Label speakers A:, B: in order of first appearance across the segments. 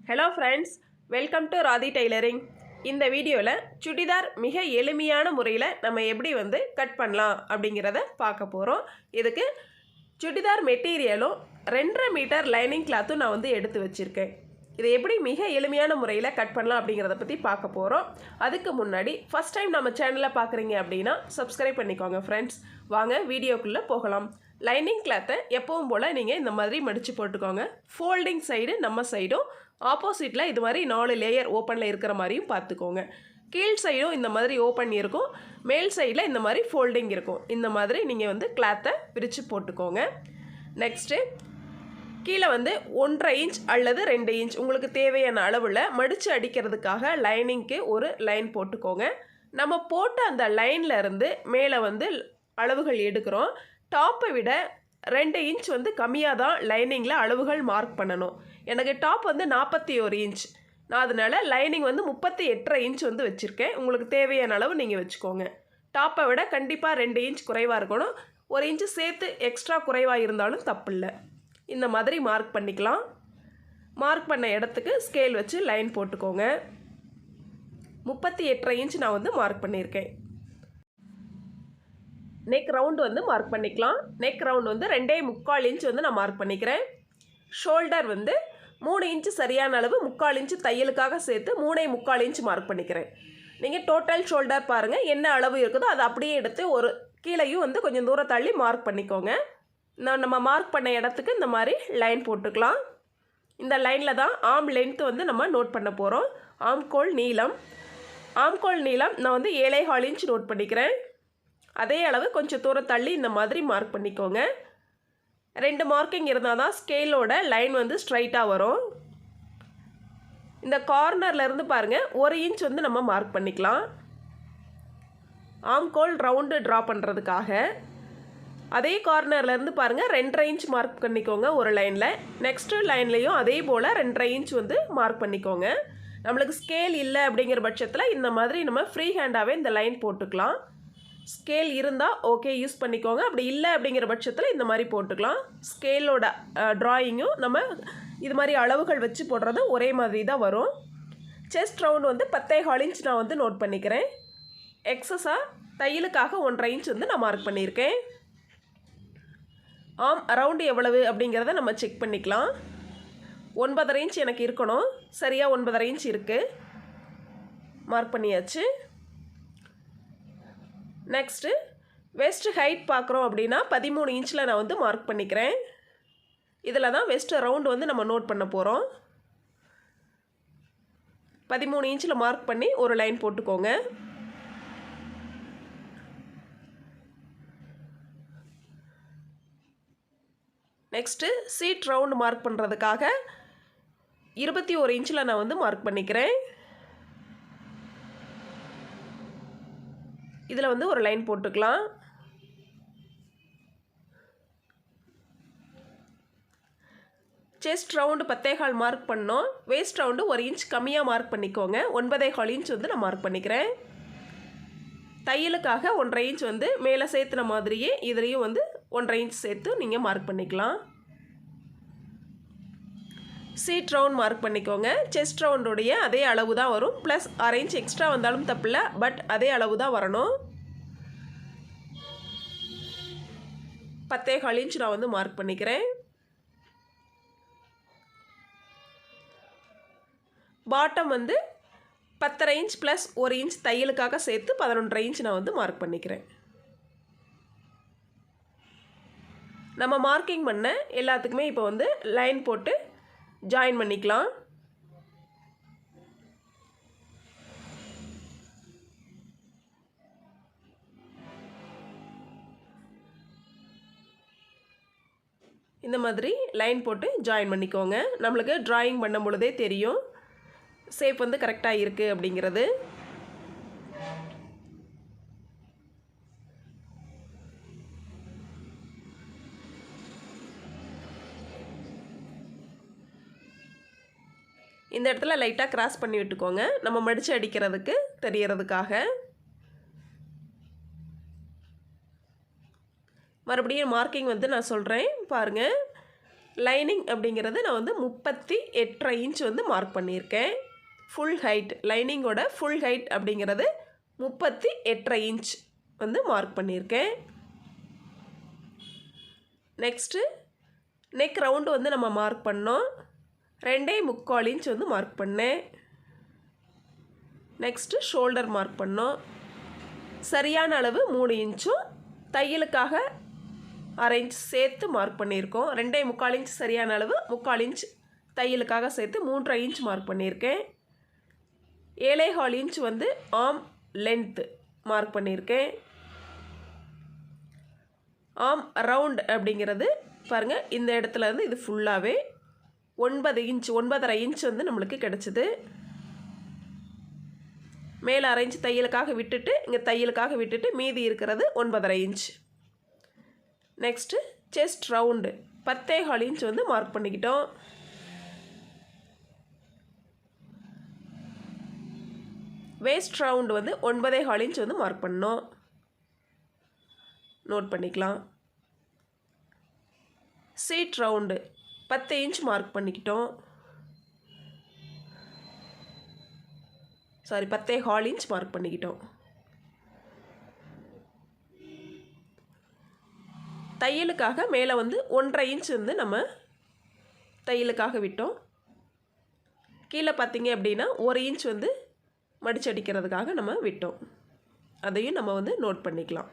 A: Hello friends, welcome to Radhi tailoring. இந்த வீடியோவில் சுடிதார் மிக எளிமையான முறையில் நம்ம எப்படி கட் பண்ணலாம் அப்படிங்கிறத பார்க்க போகிறோம். இதுக்கு சுடிதார் மெட்டீரியலும் 2.5 மீட்டர் லைனிங் கிளாத்தும் நான் எடுத்து வச்சுருக்கேன். இதை எப்படி மிக எளிமையான முறையில் கட் பண்ணலாம் அப்படிங்கிறத பற்றி பார்க்க போகிறோம். அதுக்கு முன்னாடி ஃபஸ்ட் டைம் நம்ம சேனலில் பார்க்குறீங்க அப்படின்னா சப்ஸ்கிரைப் பண்ணிக்கோங்க ஃப்ரெண்ட்ஸ். வாங்க வீடியோக்குள்ளே போகலாம். லைனிங் கிளாத்தை எப்பவும் போல் நீங்கள் இந்த மாதிரி மடித்து போட்டுக்கோங்க. ஃபோல்டிங் சைடு நம்ம சைடும், ஆப்போசிட்டில் இது மாதிரி 4 லேயர் ஓப்பனில் இருக்கிற மாதிரியும் பார்த்துக்கோங்க. கீழ் சைடும் இந்த மாதிரி ஓப்பன் இருக்கும், மேல் சைடில் இந்த மாதிரி ஃபோல்டிங் இருக்கும். இந்த மாதிரி நீங்கள் கிளாத்தை பிரித்து போட்டுக்கோங்க. நெக்ஸ்ட்டு கீழே 1.5 இன்ச் அல்லது 2 இன்ச் உங்களுக்கு தேவையான அளவில் மடித்து அடிக்கிறதுக்காக லைனிங்க்கு ஒரு லைன் போட்டுக்கோங்க. நம்ம போட்ட அந்த லைனில் இருந்து மேலே அளவுகள் எடுக்கிறோம். டாப்பை விட 2 இன்ச் கம்மியாக தான் லைனிங்கில் அளவுகள் மார்க் பண்ணணும். எனக்கு டாப் 41 இன்ச், நான் அதனால் லைனிங் 38.5 இன்ச் வச்சுருக்கேன். உங்களுக்கு தேவையான அளவு நீங்கள் வச்சுக்கோங்க. டாப்பை விட கண்டிப்பாக 2 இன்ச் குறைவாக இருக்கணும். 1 இன்ச்சு சேர்த்து எக்ஸ்ட்ரா குறைவாக இருந்தாலும் தப்பு இல்லை. இந்த மாதிரி மார்க் பண்ணிக்கலாம். மார்க் பண்ண இடத்துக்கு ஸ்கேல் வச்சு லைன் போட்டுக்கோங்க. 38.5 இன்ச் நான் மார்க் பண்ணியிருக்கேன். நெக் ரவுண்டு மார்க் பண்ணிக்கலாம். நெக் ரவுண்டு 2.25 இன்ச் நான் மார்க் பண்ணிக்கிறேன். ஷோல்டர் 3 இன்ச்சு சரியான அளவு, 3/4 இன்ச்சு தையலுக்காக சேர்த்து 3.25 இன்ச் மார்க் பண்ணிக்கிறேன். நீங்கள் டோட்டல் ஷோல்டர் பாருங்கள், என்ன அளவு இருக்குதோ அதை அப்படியே எடுத்து ஒரு கீழையும் கொஞ்சம் தூரம் தள்ளி மார்க் பண்ணிக்கோங்க. நம்ம மார்க் பண்ண இடத்துக்கு இந்த மாதிரி லைன் போட்டுக்கலாம். இந்த லைனில் தான் ஆர்ம் லென்த்து நம்ம நோட் பண்ண போகிறோம். ஆம்கோல் நீளம் நான் 7.25 இன்ச் நோட் பண்ணிக்கிறேன். அதே அளவு கொஞ்சம் தூரம் தள்ளி இந்த மாதிரி மார்க் பண்ணிக்கோங்க. 2 மார்க்கிங் இருந்தால் தான் ஸ்கேலோட லைன் ஸ்ட்ரைட்டாக வரும். இந்த கார்னர்லேருந்து பாருங்கள் 1 இன்ச் நம்ம மார்க் பண்ணிக்கலாம். ஆம்கோல் ரவுண்டு ட்ரா பண்ணுறதுக்காக. அதே கார்னர்லேருந்து பாருங்கள் 2.5 இன்ச் மார்க் பண்ணிக்கோங்க ஒரு லைனில். நெக்ஸ்ட்டு லைன்லேயும் அதே போல் 2.5 இன்ச் மார்க் பண்ணிக்கோங்க. நம்மளுக்கு ஸ்கேல் இல்லை அப்படிங்கிற பட்சத்தில் இந்த மாதிரி நம்ம ஃப்ரீ ஹேண்டாகவே இந்த லைன் போட்டுக்கலாம். ஸ்கேல் இருந்தால் ஓகே யூஸ் பண்ணிக்கோங்க. அப்படி இல்லை அப்படிங்கிற பட்சத்தில் இந்த மாதிரி போட்டுக்கலாம். ஸ்கேலோட ட்ராயிங்கும் நம்ம இது மாதிரி அளவுகள் வச்சு போடுறது ஒரே மாதிரி தான் வரும். செஸ்ட் ரவுண்டு 10.25 இன்ச் நான் நோட் பண்ணிக்கிறேன். எக்ஸஸாக தையலுக்காக 1.5 இன்ச் நான் மார்க் பண்ணியிருக்கேன். ஆம் ரவுண்டு எவ்வளவு அப்படிங்கிறத நம்ம செக் பண்ணிக்கலாம். 9.5 இன்ச் எனக்கு இருக்கணும். சரியாக 9.5 இன்ச் இருக்குது. மார்க் பண்ணியாச்சு. நெக்ஸ்ட்டு வெஸ்ட் ஹைட் பார்க்குறோம் அப்படின்னா 13 இன்ச்சில் நான் மார்க் பண்ணிக்கிறேன். இதில் தான் வெஸ்ட் ரவுண்டு நம்ம நோட் பண்ண போகிறோம். 13 இன்ச்சில் மார்க் பண்ணி ஒரு லைன் போட்டுக்கோங்க. நெக்ஸ்ட்டு சீட் ரவுண்டு மார்க் பண்ணுறதுக்காக 21 இன்ச்சில் நான் மார்க் பண்ணிக்கிறேன். இதில் ஒரு லைன் போட்டுக்கலாம். செஸ்ட் ரவுண்டு 10.25 மார்க் பண்ணோம். வேஸ்ட் ரவுண்டு 1 இன்ச் கம்மியாக மார்க் பண்ணிக்கோங்க. 9.25 இன்ச் நான் மார்க் பண்ணிக்கிறேன். தையலுக்காக 1.5 இன்ச் மேலே சேர்த்துன மாதிரியே இதுலேயும் 1.5 இன்ச் சேர்த்து நீங்கள் மார்க் பண்ணிக்கலாம். சீட் ரவுண்ட் மார்க் பண்ணிக்கோங்க. செஸ்ட் ரவுண்டுடைய அதே அளவு தான் வரும். ப்ளஸ் 1/2 இன்ச் எக்ஸ்ட்ரா வந்தாலும் தப்பில்லை, பட் அதே அளவு தான் வரணும். 10.25 இன்ச் நான் மார்க் பண்ணிக்கிறேன். பாட்டம் 10.5 இன்ச் ப்ளஸ் 1 இன்ச் தையலுக்காக சேர்த்து 11.5 இன்ச் நான் மார்க் பண்ணிக்கிறேன். நம்ம மார்க்கிங் பண்ண எல்லாத்துக்குமே இப்போ லைன் போட்டு ஜாயின் பண்ணிக்கலாம். இந்த மாதிரி லைன் போட்டு ஜாயின் பண்ணிக்கோங்க. நம்மளுக்கு ட்ராயிங் பண்ணும் பொழுதே தெரியும் ஷேப் கரெக்டாக இருக்குது அப்படிங்கிறது. இந்த இடத்துல லைட்டாக கிராஸ் பண்ணி விட்டுக்கோங்க, நம்ம மடித்து அடிக்கிறதுக்கு தெரியறதுக்காக. மறுபடியும் மார்க்கிங் நான் சொல்கிறேன் பாருங்கள். லைனிங் அப்படிங்கிறது நான் வந்து 38.5 இன்ச் வந்து மார்க் பண்ணியிருக்கேன். ஃபுல் ஹைட், லைனிங்கோட ஃபுல் ஹைட் அப்படிங்கிறது 38.5 இன்ச் வந்து மார்க் பண்ணியிருக்கேன். நெக்ஸ்ட்டு நெக் ரவுண்டு வந்து நம்ம மார்க் பண்ணோம். 2.25 இன்ச் வந்து மார்க் பண்ணேன். நெக்ஸ்ட்டு ஷோல்டர் மார்க் பண்ணோம். சரியான அளவு 3 இன்ச்சும் தையலுக்காக 1/2 இன்ச் சேர்த்து மார்க் பண்ணியிருக்கோம். 2.25 இன்ச் சரியான அளவு, 3/4 இன்ச் தையலுக்காக சேர்த்து 3.5 இன்ச் மார்க் பண்ணியிருக்கேன். 7.25 இன்ச் வந்து ஆர்ம் லென்த்து மார்க் பண்ணியிருக்கேன். ஆர்ம் ரவுண்ட் அப்படிங்கிறது பாருங்கள், இந்த இடத்துல இருந்து இது ஃபுல்லாகவே 9 இன்ச் 9.5 இன்ச் வந்து நம்மளுக்கு கிடச்சிது. மேலே 1/2 இன்ச் தையலுக்காக விட்டுட்டு, இங்கே தையலுக்காக விட்டுட்டு மீதி இருக்கிறது 9.5 inch. Next chest round 10.25 inch வந்து மார்க் பண்ணிக்கிட்டோம். வேஸ்ட் ரவுண்டு வந்து 9.25 இன்ச் வந்து மார்க் பண்ணோம். நோட் பண்ணிக்கலாம். சீட் ரவுண்டு 10 இன்ச் மார்க் பண்ணிக்கிட்டோம். 10.25 இன்ச் மார்க் பண்ணிக்கிட்டோம். தையலுக்காக மேலே வந்து 1.5 இன்ச் வந்து நம்ம தையலுக்காக விட்டோம். கீழே பார்த்தீங்க அப்படின்னா 1 இன்ச் வந்து மடிச்சடிக்கிறதுக்காக நம்ம விட்டோம். அதையும் நம்ம வந்து நோட் பண்ணிக்கலாம்.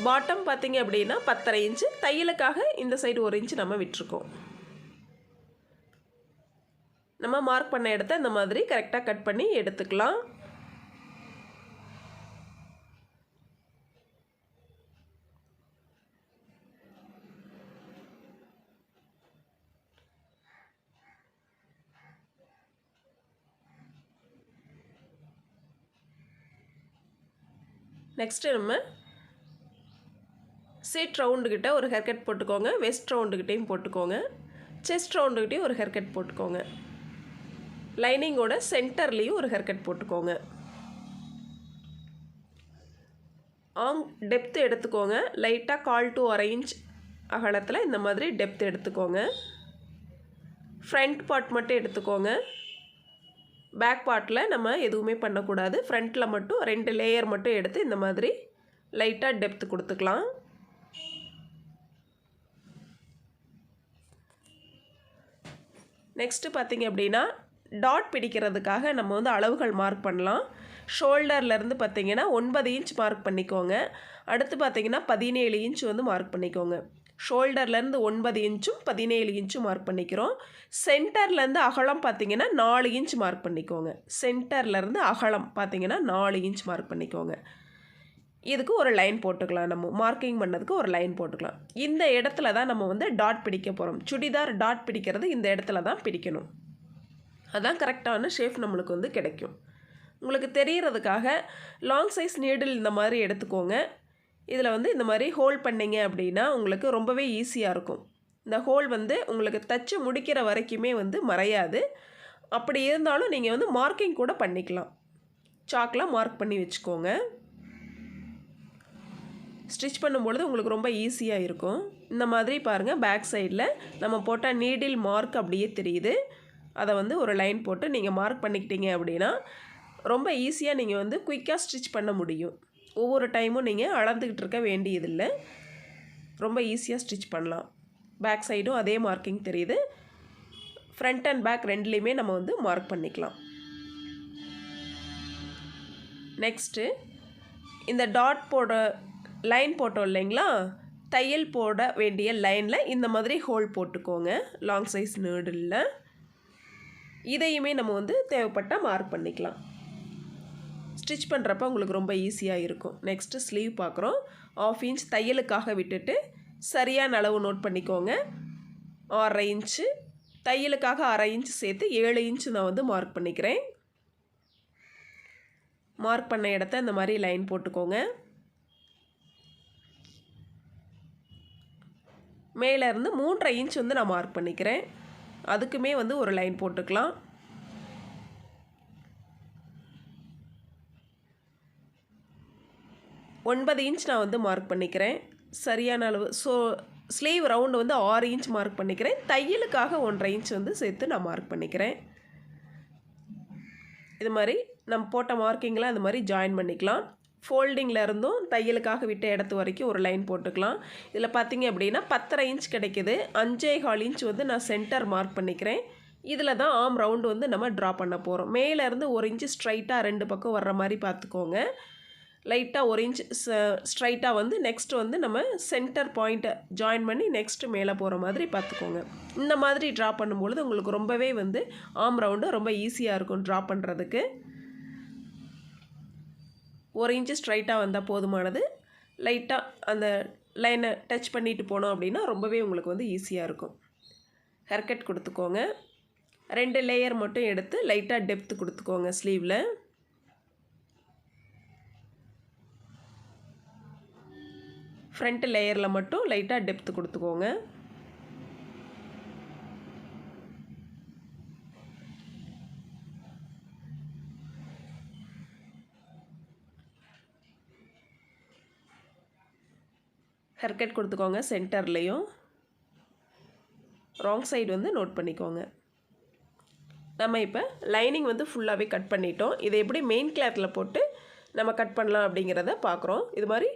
A: பாட்டம் பார்த்தீங்க அப்படின்னா 10.5 இன்ச்சு, தையலுக்காக இந்த சைடு 1 இன்ச் நம்ம விட்டுருக்கோம். நம்ம மார்க் பண்ண இடத்த இந்த மாதிரி கரெக்டாக கட் பண்ணி எடுத்துக்கலாம். நெக்ஸ்ட்டு நம்ம சீட் ரவுண்டுக்கிட்ட ஒரு ஹேர் கட் போட்டுக்கோங்க. வெஸ்ட் ரவுண்டுக்கிட்டையும் போட்டுக்கோங்க. செஸ்ட் ரவுண்டுக்கிட்டையும் ஒரு ஹேர் கட் போட்டுக்கோங்க. லைனிங்கோட சென்டர்லேயும் ஒரு ஹேர் கட் போட்டுக்கோங்க. ஆர்ம் டெப்த்து எடுத்துக்கோங்க. லைட்டாக 1/4 to 1/2 இன்ச் அகலத்தில் இந்த மாதிரி டெப்த் எடுத்துக்கோங்க. ஃப்ரண்ட் பார்ட் மட்டும் எடுத்துக்கோங்க. பேக் பார்ட்டில் நம்ம எதுவுமே பண்ணக்கூடாது. ஃப்ரண்ட்டில் மட்டும் 2 லேயர் மட்டும் எடுத்து இந்த மாதிரி லைட்டாக டெப்த் கொடுத்துக்கலாம். நெக்ஸ்ட்டு பார்த்திங்க அப்படின்னா டாட் பிடிக்கிறதுக்காக நம்ம வந்து அளவுகள் மார்க் பண்ணலாம். ஷோல்டர்லேருந்து பார்த்திங்கன்னா 9 இன்ச் மார்க் பண்ணிக்கோங்க. அடுத்து பார்த்திங்கன்னா 17 இன்ச் வந்து மார்க் பண்ணிக்கோங்க. ஷோல்டர்லேருந்து 9 இன்ச்சும் 17 இன்ச்சும் மார்க் பண்ணிக்கிறோம். சென்டர்லேருந்து அகலம் பார்த்திங்கன்னா 4 இன்ச் மார்க் பண்ணிக்கோங்க. சென்டர்லேருந்து அகலம் பார்த்திங்கன்னா 4 இன்ச் மார்க் பண்ணிக்கோங்க. இதுக்கு ஒரு லைன் போட்டுக்கலாம். நம்ம மார்க்கிங் பண்ணதுக்கு ஒரு லைன் போட்டுக்கலாம். இந்த இடத்துல தான் நம்ம வந்து டாட் பிடிக்க போகிறோம். சுடிதார் டாட் பிடிக்கிறது இந்த இடத்துல தான் பிடிக்கணும். அதான் கரெக்டான ஷேப் நம்மளுக்கு வந்து கிடைக்கும். உங்களுக்கு தெரிகிறதுக்காக லாங் சைஸ் நீடில் இந்த மாதிரி எடுத்துக்கோங்க. இதில் வந்து இந்த மாதிரி ஹோல் பண்ணிங்க அப்படின்னா உங்களுக்கு ரொம்பவே ஈஸியாக இருக்கும். இந்த ஹோல் வந்து உங்களுக்கு தச்சு முடிக்கிற வரைக்குமே வந்து மறையாது. அப்படி இருந்தாலும் நீங்கள் வந்து மார்க்கிங் கூட பண்ணிக்கலாம். சாக்கில் மார்க் பண்ணி வச்சுக்கோங்க. ஸ்டிச் பண்ணும்பொழுது உங்களுக்கு ரொம்ப ஈஸியாக இருக்கும். இந்த மாதிரி பாருங்கள், பேக் சைடில் நம்ம போட்ட நீடில் மார்க் அப்படியே தெரியுது. அதை வந்து ஒரு லைன் போட்டு நீங்கள் மார்க் பண்ணிக்கிட்டீங்க அப்படின்னா ரொம்ப ஈஸியாக நீங்கள் வந்து குயிக்காக ஸ்டிச் பண்ண முடியும். ஒவ்வொரு டைமும் நீங்கள் அளந்துக்கிட்டு இருக்க வேண்டியதில்லை. ரொம்ப ஈஸியாக ஸ்டிச் பண்ணலாம். பேக் சைடும் அதே மார்க்கிங் தெரியுது. ஃப்ரண்ட் அண்ட் பேக் ரெண்டுலேயுமே நம்ம வந்து மார்க் பண்ணிக்கலாம். நெக்ஸ்ட்டு இந்த டாட் போட லைன் போட்டோம் இல்லைங்களா, தையல் போட வேண்டிய லைனில் இந்த மாதிரி ஹோல் போட்டுக்கோங்க. லாங் சைஸ் நீடில் இதையுமே நம்ம வந்து தேவைப்பட்டால் மார்க் பண்ணிக்கலாம். ஸ்டிச் பண்ணுறப்ப உங்களுக்கு ரொம்ப ஈஸியாக இருக்கும். நெக்ஸ்ட்டு ஸ்லீவ் பார்க்குறோம். 1/2 இன்ச் தையலுக்காக விட்டுட்டு சரியான அளவு நோட் பண்ணிக்கோங்க. 6.5 இன்ச்சு தையலுக்காக 1/2 இன்ச் சேர்த்து 7 இன்ச்சு நான் வந்து மார்க் பண்ணிக்கிறேன். மார்க் பண்ண இடத்த இந்த மாதிரி லைன் போட்டுக்கோங்க. மேலேருந்து 3.5 இன்ச் வந்து நான் மார்க் பண்ணிக்கிறேன். அதுக்குமே வந்து ஒரு லைன் போட்டுக்கலாம். ஒன்பது இன்ச் நான் வந்து மார்க் பண்ணிக்கிறேன். சரியான அளவு. ஸோ ஸ்லீவ் ரவுண்டு வந்து 6 இன்ச் மார்க் பண்ணிக்கிறேன். தையலுக்காக 1.5 இன்ச் வந்து சேர்த்து நான் மார்க் பண்ணிக்கிறேன். இது மாதிரி நம்ம போட்ட மார்க்கிங்கில் அது மாதிரி ஜாயின் பண்ணிக்கலாம். ஃபோல்டிங்கில் இருந்தும் தையலுக்காக விட்ட இடத்து வரைக்கும் ஒரு லைன் போட்டுக்கலாம். இதில் பார்த்திங்க அப்படின்னா 10.5 இன்ச் கிடைக்கிது. 5.25 இன்ச் வந்து நான் சென்டர் மார்க் பண்ணிக்கிறேன். இதில் தான் ஆம் ரவுண்டு வந்து நம்ம ட்ரா பண்ண போகிறோம். மேலேருந்து 1 இன்ச்சு ஸ்ட்ரைட்டாக 2 பக்கம் வர்ற மாதிரி பார்த்துக்கோங்க. லைட்டாக 1 இன்ச் ஸ்ட்ரைட்டாக வந்து நெக்ஸ்ட்டு வந்து நம்ம சென்டர் பாயிண்ட்டை ஜாயின் பண்ணி நெக்ஸ்ட்டு மேலே போகிற மாதிரி பார்த்துக்கோங்க. இந்த மாதிரி ட்ரா பண்ணும்பொழுது உங்களுக்கு ரொம்பவே வந்து ஆம் ரவுண்டு ரொம்ப ஈஸியாக இருக்கும் ட்ரா பண்ணுறதுக்கு. 1 இன்ச்சு ஸ்ட்ரைட்டாக வந்தால் போதுமானது. லைட்டாக அந்த லைனை டச் பண்ணிட்டு போனோம் அப்படின்னா ரொம்பவே உங்களுக்கு வந்து ஈஸியாக இருக்கும். ஹேர்கட் கொடுத்துக்கோங்க. 2 லேயர் மட்டும் எடுத்து லைட்டாக டெப்த்து கொடுத்துக்கோங்க ஸ்லீவில். ஃப்ரண்ட் லேயரில் மட்டும் லைட்டாக டெப்த்து கொடுத்துக்கோங்க. ஹேர்கட் கொடுத்துக்கோங்க. சென்டர்லேயும் ராங் சைடு வந்து நோட் பண்ணிக்கோங்க. நம்ம இப்போ லைனிங் வந்து ஃபுல்லாகவே கட் பண்ணிட்டோம். இதை எப்படி மெயின் கிளாத்தில் போட்டு நம்ம கட் பண்ணலாம் அப்படிங்கிறத பார்க்குறோம். இது மாதிரி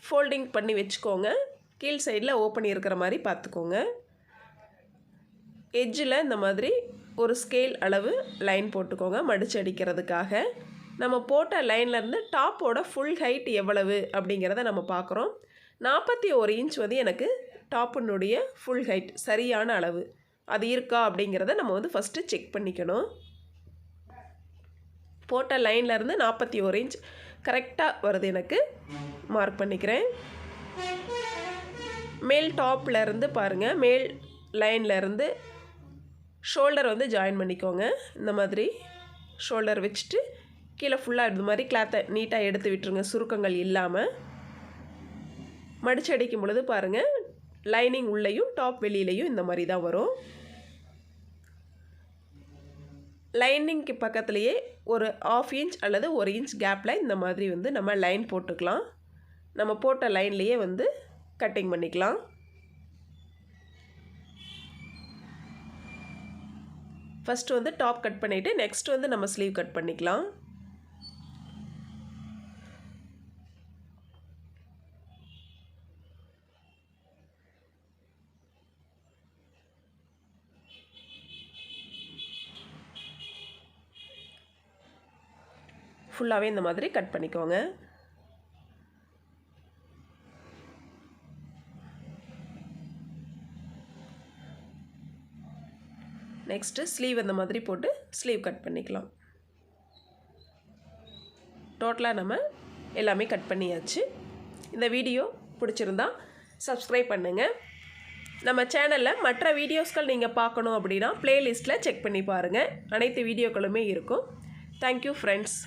A: ஃபோல்டிங் பண்ணி வச்சுக்கோங்க. கீழ் சைடில் ஓப்பன் இருக்கிற மாதிரி பார்த்துக்கோங்க. எட்ஜில் இந்த மாதிரி ஒரு ஸ்கேல் அளவு லைன் போட்டுக்கோங்க மடித்து அடிக்கிறதுக்காக. நம்ம போட்ட லைன்லேருந்து டாப்போட ஃபுல் ஹைட் எவ்வளவு அப்படிங்கிறத நம்ம பார்க்குறோம். 41 இன்ச் வந்து எனக்கு டாப்பினுடைய ஃபுல் ஹைட் சரியான அளவு அது இருக்கா அப்படிங்கிறத நம்ம வந்து ஃபஸ்ட்டு செக் பண்ணிக்கணும். போட்ட லைன்லேருந்து 41 இன்ச் கரெக்டாக வருது எனக்கு. மார்க் பண்ணிக்கிறேன். மேல் டாப்லேருந்து பாருங்கள், மேல் லைன்லேருந்து ஷோல்டர் வந்து ஜாயின் பண்ணிக்கோங்க. இந்த மாதிரி ஷோல்டர் வச்சுட்டு கீழே ஃபுல்லாக இது மாதிரி கிளாத்தை நீட்டாக எடுத்து விட்டுருங்க, சுருக்கங்கள் இல்லாமல். மடிச்சு அடிக்கும் பொழுது பாருங்கள், லைனிங் உள்ளேயும் டாப் வெளியிலையும் இந்த மாதிரி தான் வரும். லைனிங்க்கு பக்கத்துலேயே ஒரு 1/2 இன்ச் அல்லது 1 இன்ச் கேப்பில் இந்த மாதிரி வந்து நம்ம லைன் போட்டுக்கலாம். நம்ம போட்ட லைன்லேயே வந்து கட்டிங் பண்ணிக்கலாம். ஃபஸ்ட்டு வந்து டாப் கட் பண்ணிவிட்டு நெக்ஸ்ட் வந்து நம்ம ஸ்லீவ் கட் பண்ணிக்கலாம். ஃபுல்லாகவே இந்த மாதிரி கட் பண்ணிக்கோங்க. நெக்ஸ்ட்டு ஸ்லீவ் இந்த மாதிரி போட்டு ஸ்லீவ் கட் பண்ணிக்கலாம். டோட்டலாக நம்ம எல்லாமே கட் பண்ணியாச்சு. இந்த வீடியோ பிடிச்சிருந்தா சப்ஸ்கிரைப் பண்ணுங்கள். நம்ம சேனலில் மற்ற வீடியோஸ்கள் நீங்கள் பார்க்கணும் அப்படின்னா ப்ளேலிஸ்ட்டில் செக் பண்ணி பாருங்கள். அனைத்து வீடியோக்களுமே இருக்கும். Thank you friends.